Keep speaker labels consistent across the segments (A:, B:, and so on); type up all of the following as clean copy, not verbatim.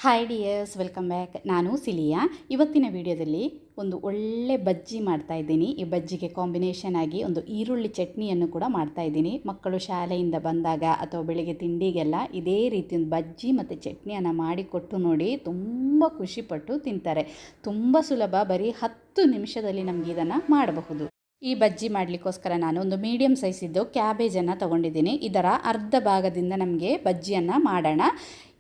A: Hi dears, welcome back. ನಾನು cilia. ಇವತ್ತಿನ ವಿಡಿಯೋದಲ್ಲಿ ಒಂದು ಒಳ್ಳೆ ಬಜ್ಜಿ ಮಾಡ್ತಾ ಇದ್ದೀನಿ. ಈ ಬಜ್ಜಿಗೆ ಕಾಂಬಿನೇಷನ್ ಆಗಿ ಒಂದು ಈರುಳ್ಳಿ ಚಟ್ನಿಯನ್ನು ಕೂಡ ಮಾಡ್ತಾ ಇದ್ದೀನಿ. ಮಕ್ಕಳು ಶಾಲೆಯಿಂದ ಬಂದಾಗ ಅಥವಾ ಬೆಳಿಗ್ಗೆ ತಿಂಡಿಗೆಲ್ಲ ಇದೇ ರೀತಿ ಒಂದು ಬಜ್ಜಿ ಮತ್ತು ಚಟ್ನಿಯನ್ನು ಮಾಡಿಕೊಟ್ಟು ನೋಡಿ, ತುಂಬ ಖುಷಿಪಟ್ಟು ತಿಂತಾರೆ. ತುಂಬ ಸುಲಭ, ಬರೀ 10 ನಿಮಿಷದಲ್ಲಿ ನಮಗೆ ಇದನ್ನು ಮಾಡಬಹುದು. ಈ ಬಜ್ಜಿ ಮಾಡಲಿಕ್ಕೋಸ್ಕರ ನಾನು ಒಂದು ಮೀಡಿಯಮ್ ಸೈಜಿದ್ದು ಕ್ಯಾಬೇಜನ್ನು ತೊಗೊಂಡಿದ್ದೀನಿ. ಇದರ ಅರ್ಧ ಭಾಗದಿಂದ ನಮಗೆ ಬಜ್ಜಿಯನ್ನು ಮಾಡೋಣ.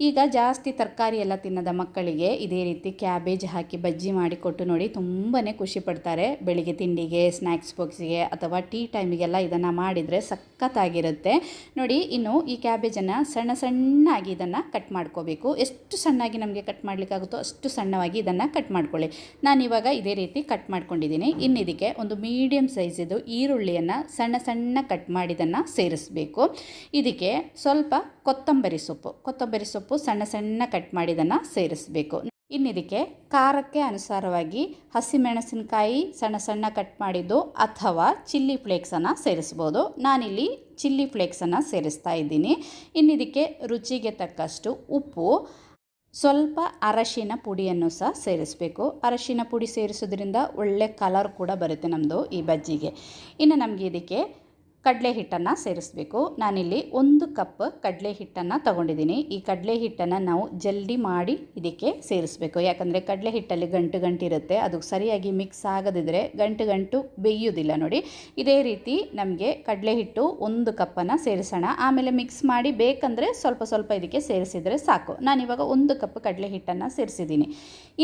A: ಈಗ ಜಾಸ್ತಿ ತರಕಾರಿ ಎಲ್ಲ ತಿನ್ನದ ಮಕ್ಕಳಿಗೆ ಇದೇ ರೀತಿ ಕ್ಯಾಬೇಜ್ ಹಾಕಿ ಬಜ್ಜಿ ಮಾಡಿಕೊಟ್ಟು ನೋಡಿ, ತುಂಬಾ ಖುಷಿ ಪಡ್ತಾರೆ. ಬೆಳಿಗ್ಗೆ ತಿಂಡಿಗೆ, ಸ್ನ್ಯಾಕ್ಸ್ ಬಾಕ್ಸಿಗೆ ಅಥವಾ ಟೀ ಟೈಮಿಗೆಲ್ಲ ಇದನ್ನು ಮಾಡಿದರೆ ಸಖತ್ತಾಗಿರುತ್ತೆ. ನೋಡಿ, ಇನ್ನು ಈ ಕ್ಯಾಬೇಜನ್ನು ಸಣ್ಣ ಸಣ್ಣಾಗಿ ಇದನ್ನು ಕಟ್ ಮಾಡ್ಕೋಬೇಕು. ಎಷ್ಟು ಸಣ್ಣಾಗಿ ನಮಗೆ ಕಟ್ ಮಾಡಲಿಕ್ಕಾಗುತ್ತೋ ಅಷ್ಟು ಸಣ್ಣವಾಗಿ ಇದನ್ನು ಕಟ್ ಮಾಡ್ಕೊಳ್ಳಿ. ನಾನಿವಾಗ ಇದೇ ರೀತಿ ಕಟ್ ಮಾಡ್ಕೊಂಡಿದ್ದೀನಿ. ಇನ್ನು ಇದಕ್ಕೆ ಒಂದು ಮೀಡಿಯಮ್ ಸೈಜಿದು ಈರುಳ್ಳಿಯನ್ನು ಸಣ್ಣ ಸಣ್ಣ ಕಟ್ ಮಾಡಿದ್ದನ್ನು ಸೇರಿಸಬೇಕು. ಇದಕ್ಕೆ ಸ್ವಲ್ಪ ಕೊತ್ತಂಬರಿ ಸೊಪ್ಪು ಸಣ್ಣ ಸಣ್ಣ ಕಟ್ ಮಾಡಿದ್ದನ್ನು ಸೇರಿಸಬೇಕು. ಇನ್ನಿದಕ್ಕೆ ಖಾರಕ್ಕೆ ಅನುಸಾರವಾಗಿ ಹಸಿಮೆಣಸಿನಕಾಯಿ ಸಣ್ಣ ಸಣ್ಣ ಕಟ್ ಮಾಡಿದ್ದು ಅಥವಾ ಚಿಲ್ಲಿ ಫ್ಲೇಕ್ಸನ್ನು ಸೇರಿಸ್ಬೋದು. ನಾನಿಲ್ಲಿ ಚಿಲ್ಲಿ ಫ್ಲೇಕ್ಸನ್ನು ಸೇರಿಸ್ತಾ ಇದ್ದೀನಿ. ಇನ್ನಿದಕ್ಕೆ ರುಚಿಗೆ ತಕ್ಕಷ್ಟು ಉಪ್ಪು, ಸ್ವಲ್ಪ ಅರಶಿನ ಪುಡಿಯನ್ನು ಸಹ ಸೇರಿಸಬೇಕು. ಅರಶಿನ ಪುಡಿ ಸೇರಿಸೋದ್ರಿಂದ ಒಳ್ಳೆ ಕಲರ್ ಕೂಡ ಬರುತ್ತೆ ನಮ್ಮದು ಈ ಬಜ್ಜಿಗೆ. ಇನ್ನು ನಮಗೆ ಇದಕ್ಕೆ ಕಡಲೆ ಹಿಟ್ಟನ್ನು ಸೇರಿಸಬೇಕು. ನಾನಿಲ್ಲಿ 1 ಕಪ್ ಕಡಲೆ ಹಿಟ್ಟನ್ನು ತಗೊಂಡಿದ್ದೀನಿ. ಈ ಕಡಲೆ ಹಿಟ್ಟನ್ನು ನಾವು ಜಲ್ದಿ ಮಾಡಿ ಇದಕ್ಕೆ ಸೇರಿಸಬೇಕು. ಯಾಕಂದರೆ ಕಡಲೆ ಹಿಟ್ಟಲ್ಲಿ ಗಂಟು ಇರುತ್ತೆ, ಅದು ಸರಿಯಾಗಿ ಮಿಕ್ಸ್ ಆಗದಿದ್ದರೆ ಗಂಟು ಬೇಯೋದಿಲ್ಲ. ನೋಡಿ, ಇದೇ ರೀತಿ ನಮಗೆ ಕಡಲೆ ಹಿಟ್ಟು 1 ಕಪ್ಪನ್ನು ಸೇರಿಸೋಣ. ಆಮೇಲೆ ಮಿಕ್ಸ್ ಮಾಡಿ ಬೇಕಂದರೆ ಸ್ವಲ್ಪ ಇದಕ್ಕೆ ಸೇರಿಸಿದರೆ ಸಾಕು. ನಾನಿವಾಗ 1 ಕಪ್ ಕಡಲೆ ಹಿಟ್ಟನ್ನು ಸೇರಿಸಿದ್ದೀನಿ.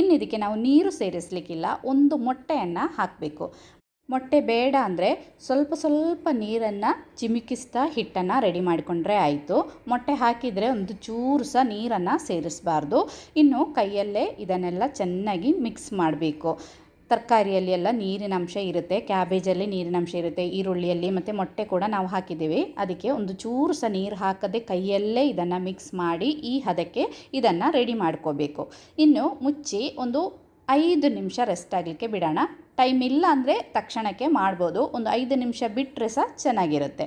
A: ಇನ್ನು ಇದಕ್ಕೆ ನಾವು ನೀರು ಸೇರಿಸಲಿಕ್ಕಿಲ್ಲ. 1 ಮೊಟ್ಟೆಯನ್ನು ಹಾಕಬೇಕು. ಮೊಟ್ಟೆ ಬೇಡ ಅಂದರೆ ಸ್ವಲ್ಪ ನೀರನ್ನು ಚಿಮುಕಿಸ್ತಾ ಹಿಟ್ಟನ್ನು ರೆಡಿ ಮಾಡಿಕೊಂಡ್ರೆ ಆಯಿತು. ಮೊಟ್ಟೆ ಹಾಕಿದರೆ ಒಂದು ಚೂರು ಸಹ ನೀರನ್ನು ಸೇರಿಸಬಾರ್ದು. ಇನ್ನು ಕೈಯಲ್ಲೇ ಇದನ್ನೆಲ್ಲ ಚೆನ್ನಾಗಿ ಮಿಕ್ಸ್ ಮಾಡಬೇಕು. ತರಕಾರಿಯಲ್ಲಿ ಎಲ್ಲ ನೀರಿನ ಅಂಶ ಇರುತ್ತೆ, ಕ್ಯಾಬೇಜಲ್ಲಿ ನೀರಿನ ಅಂಶ ಇರುತ್ತೆ, ಈರುಳ್ಳಿಯಲ್ಲಿ ಮತ್ತು ಮೊಟ್ಟೆ ಕೂಡ ನಾವು ಹಾಕಿದ್ದೀವಿ. ಅದಕ್ಕೆ ಒಂದು ಚೂರು ಸಹ ನೀರು ಹಾಕದೆ ಕೈಯಲ್ಲೇ ಇದನ್ನು ಮಿಕ್ಸ್ ಮಾಡಿ ಈ ಹದಕ್ಕೆ ಇದನ್ನು ರೆಡಿ ಮಾಡ್ಕೋಬೇಕು. ಇನ್ನು ಮುಚ್ಚಿ ಒಂದು 5 ನಿಮಿಷ ರೆಸ್ಟ್ ಆಗಲಿಕ್ಕೆ ಬಿಡೋಣ. ಟೈಮ್ ಇಲ್ಲ ಅಂದರೆ ತಕ್ಷಣಕ್ಕೆ ಮಾಡ್ಬೋದು. ಒಂದು 5 ನಿಮಿಷ ಬಿಟ್ಟರೆ ಸಹ ಚೆನ್ನಾಗಿರುತ್ತೆ.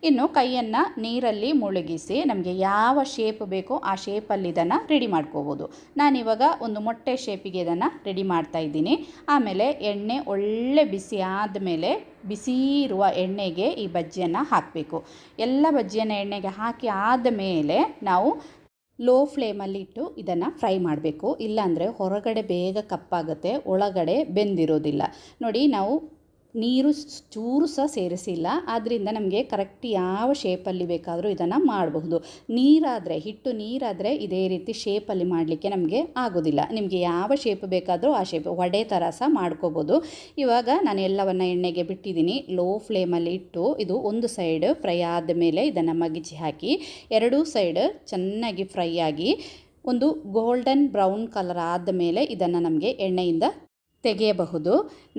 A: ಇನ್ನು ಕೈಯನ್ನು ನೀರಲ್ಲಿ ಮುಳುಗಿಸಿ ನಮಗೆ ಯಾವ ಶೇಪ್ ಬೇಕೋ ಆ ಶೇಪಲ್ಲಿ ಇದನ್ನು ರೆಡಿ ಮಾಡ್ಕೋಬೋದು. ನಾನಿವಾಗ ಒಂದು ಮೊಟ್ಟೆ ಶೇಪಿಗೆ ಇದನ್ನು ರೆಡಿ ಮಾಡ್ತಾ ಇದ್ದೀನಿ. ಆಮೇಲೆ ಎಣ್ಣೆ ಒಳ್ಳೆ ಬಿಸಿ ಆದಮೇಲೆ ಬಿಸಿ ಇರುವ ಎಣ್ಣೆಗೆ ಈ ಬಜ್ಜಿಯನ್ನು ಹಾಕಬೇಕು. ಎಲ್ಲ ಬಜ್ಜಿಯನ್ನು ಎಣ್ಣೆಗೆ ಹಾಕಿ ಆದಮೇಲೆ ನಾವು ಲೋ ಫ್ಲೇಮಲ್ಲಿ ಇಟ್ಟು ಇದನ್ನು ಫ್ರೈ ಮಾಡಬೇಕು. ಇಲ್ಲಾಂದರೆ ಹೊರಗಡೆ ಬೇಗ ಕಪ್ಪಾಗುತ್ತೆ, ಒಳಗಡೆ ಬೆಂದಿರೋದಿಲ್ಲ. ನೋಡಿ, ನಾವು ನೀರು ಚೂರು ಸಹ ಸೇರಿಸಿಲ್ಲ. ಆದ್ದರಿಂದ ನಮಗೆ ಕರೆಕ್ಟ್ ಯಾವ ಶೇಪಲ್ಲಿ ಬೇಕಾದರೂ ಇದನ್ನು ಮಾಡಬಹುದು. ಹಿಟ್ಟು ನೀರಾದರೆ ಇದೇ ರೀತಿ ಶೇಪಲ್ಲಿ ಮಾಡಲಿಕ್ಕೆ ನಮಗೆ ಆಗೋದಿಲ್ಲ. ನಿಮಗೆ ಯಾವ ಶೇಪ್ ಬೇಕಾದರೂ ಆ ಶೇಪ್ ವಡೆ ಥರ ಸಹ ಮಾಡ್ಕೋಬೋದು. ಇವಾಗ ನಾನು ಎಲ್ಲವನ್ನು ಎಣ್ಣೆಗೆ ಬಿಟ್ಟಿದ್ದೀನಿ. ಲೋ ಫ್ಲೇಮಲ್ಲಿ ಇಟ್ಟು ಇದು ಒಂದು ಸೈಡ್ ಫ್ರೈ ಆದಮೇಲೆ ಇದನ್ನು ಮಗಿಚಿ ಹಾಕಿ, ಎರಡೂ ಸೈಡ್ ಚೆನ್ನಾಗಿ ಫ್ರೈ ಆಗಿ ಒಂದು ಗೋಲ್ಡನ್ ಬ್ರೌನ್ ಕಲರ್ ಆದಮೇಲೆ ಇದನ್ನು ನಮಗೆ ಎಣ್ಣೆಯಿಂದ ತೆಗೆಯಬಹುದು.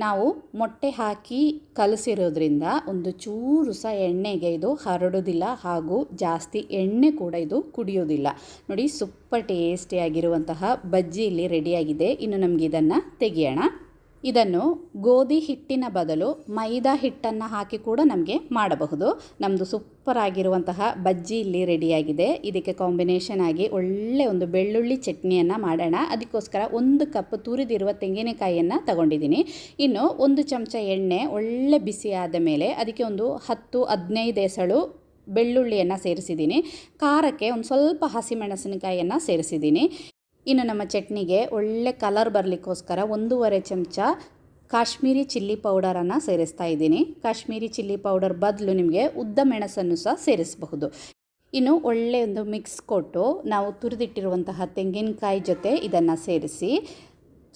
A: ನಾವು ಮೊಟ್ಟೆ ಹಾಕಿ ಕಲಸಿರೋದ್ರಿಂದ ಒಂದು ಚೂರು ಸಹ ಎಣ್ಣೆಗೆ ಇದು ಹರಡೋದಿಲ್ಲ, ಹಾಗೂ ಜಾಸ್ತಿ ಎಣ್ಣೆ ಕೂಡ ಇದು ಕುಡಿಯೋದಿಲ್ಲ. ನೋಡಿ, ಸೂಪರ್ ಟೇಸ್ಟಿಯಾಗಿರುವಂತಹ ಬಜ್ಜಿ ಇಲ್ಲಿ ರೆಡಿಯಾಗಿದೆ. ಇನ್ನು ನಮಗೆ ಇದನ್ನು ತೆಗೆಯೋಣ. ಇದನ್ನು ಗೋಧಿ ಹಿಟ್ಟಿನ ಬದಲು ಮೈದಾ ಹಿಟ್ಟನ್ನು ಹಾಕಿ ಕೂಡ ನಮಗೆ ಮಾಡಬಹುದು. ನಮ್ಮದು ಸೂಪರ್ ಆಗಿರುವಂತಹ ಬಜ್ಜಿ ಇಲ್ಲಿ ರೆಡಿಯಾಗಿದೆ. ಇದಕ್ಕೆ ಕಾಂಬಿನೇಷನ್ ಆಗಿ ಒಳ್ಳೆ ಒಂದು ಬೆಳ್ಳುಳ್ಳಿ ಚಟ್ನಿಯನ್ನು ಮಾಡೋಣ. ಅದಕ್ಕೋಸ್ಕರ 1 ಕಪ್ ತುರಿದಿರುವ ತೆಂಗಿನಕಾಯಿಯನ್ನು ತಗೊಂಡಿದ್ದೀನಿ. ಇನ್ನು 1 ಚಮಚ ಎಣ್ಣೆ ಒಳ್ಳೆ ಬಿಸಿ ಆದ ಮೇಲೆ ಅದಕ್ಕೆ ಒಂದು 10-15 ಎಸಳು ಬೆಳ್ಳುಳ್ಳಿಯನ್ನು ಸೇರಿಸಿದ್ದೀನಿ. ಖಾರಕ್ಕೆ ಒಂದು ಸ್ವಲ್ಪ ಹಸಿಮೆಣಸಿನಕಾಯಿಯನ್ನು ಸೇರಿಸಿದ್ದೀನಿ. ಇನ್ನು ನಮ್ಮ ಚಟ್ನಿಗೆ ಒಳ್ಳೆ ಕಲರ್ ಬರಲಿಕ್ಕೋಸ್ಕರ 1.5 ಚಮಚ ಕಾಶ್ಮೀರಿ ಚಿಲ್ಲಿ ಪೌಡರನ್ನು ಸೇರಿಸ್ತಾ ಇದ್ದೀನಿ. ಕಾಶ್ಮೀರಿ ಚಿಲ್ಲಿ ಪೌಡರ್ ಬದಲು ನಿಮಗೆ ಉದ್ದ ಮೆಣಸನ್ನು ಸಹ ಸೇರಿಸಬಹುದು. ಇನ್ನು ಒಳ್ಳೆಯ ಒಂದು ಮಿಕ್ಸ್ ಕೊಟ್ಟು ನಾವು ತುರಿದಿಟ್ಟಿರುವಂತಹ ತೆಂಗಿನಕಾಯಿ ಜೊತೆ ಇದನ್ನು ಸೇರಿಸಿ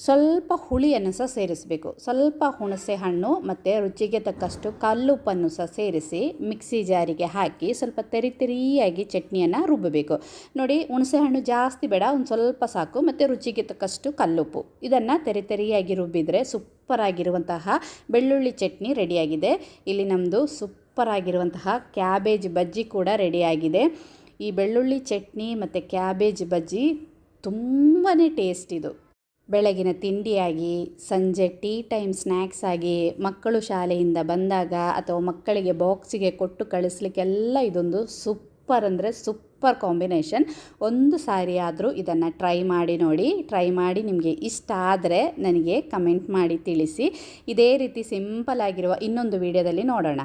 A: ಸ್ವಲ್ಪ ಹುಳಿಯನ್ನು ಸಹ ಸೇರಿಸಬೇಕು. ಸ್ವಲ್ಪ ಹುಣಸೆ ಹಣ್ಣು ಮತ್ತು ರುಚಿಗೆ ತಕ್ಕಷ್ಟು ಕಲ್ಲುಪ್ಪನ್ನು ಸಹ ಸೇರಿಸಿ ಮಿಕ್ಸಿ ಜಾರಿಗೆ ಹಾಕಿ ಸ್ವಲ್ಪ ತೆರಿಯಾಗಿ ಚಟ್ನಿಯನ್ನು ರುಬ್ಬಬೇಕು. ನೋಡಿ, ಹುಣಸೆ ಹಣ್ಣು ಜಾಸ್ತಿ ಬೇಡ, ಒಂದು ಸ್ವಲ್ಪ ಸಾಕು, ಮತ್ತು ರುಚಿಗೆ ತಕ್ಕಷ್ಟು ಕಲ್ಲುಪ್ಪು. ಇದನ್ನು ತೆರಿಯಾಗಿ ರುಬ್ಬಿದರೆ ಸೂಪರ್ ಆಗಿರುವಂತಹ ಬೆಳ್ಳುಳ್ಳಿ ಚಟ್ನಿ ರೆಡಿಯಾಗಿದೆ. ಇಲ್ಲಿ ನಮ್ಮದು ಸೂಪರ್ ಆಗಿರುವಂತಹ ಕ್ಯಾಬೇಜ್ ಬಜ್ಜಿ ಕೂಡ ರೆಡಿಯಾಗಿದೆ. ಈ ಬೆಳ್ಳುಳ್ಳಿ ಚಟ್ನಿ ಮತ್ತು ಕ್ಯಾಬೇಜ್ ಬಜ್ಜಿ ತುಂಬಾ ಟೇಸ್ಟ್ ಇದು. ಬೆಳಗಿನ ತಿಂಡಿಯಾಗಿ, ಸಂಜೆ ಟೀ ಟೈಮ್ ಸ್ನ್ಯಾಕ್ಸ್ ಆಗಿ, ಮಕ್ಕಳು ಶಾಲೆಯಿಂದ ಬಂದಾಗ ಅಥವಾ ಮಕ್ಕಳಿಗೆ ಬಾಕ್ಸಿಗೆ ಕೊಟ್ಟು ಕಳಿಸ್ಲಿಕ್ಕೆಲ್ಲ ಇದೊಂದು ಸೂಪರ್ ಅಂದರೆ ಸೂಪರ್ ಸೂಪರ್ ಕಾಂಬಿನೇಷನ್. ಒಂದು ಸಾರಿ ಆದರೂ ಇದನ್ನು ಟ್ರೈ ಮಾಡಿ ನೋಡಿ. ಟ್ರೈ ಮಾಡಿ ನಿಮಗೆ ಇಷ್ಟ ಆದರೆ ನನಗೆ ಕಮೆಂಟ್ ಮಾಡಿ ತಿಳಿಸಿ. ಇದೇ ರೀತಿ ಸಿಂಪಲ್ ಆಗಿರುವ ಇನ್ನೊಂದು ವಿಡಿಯೋದಲ್ಲಿ ನೋಡೋಣ.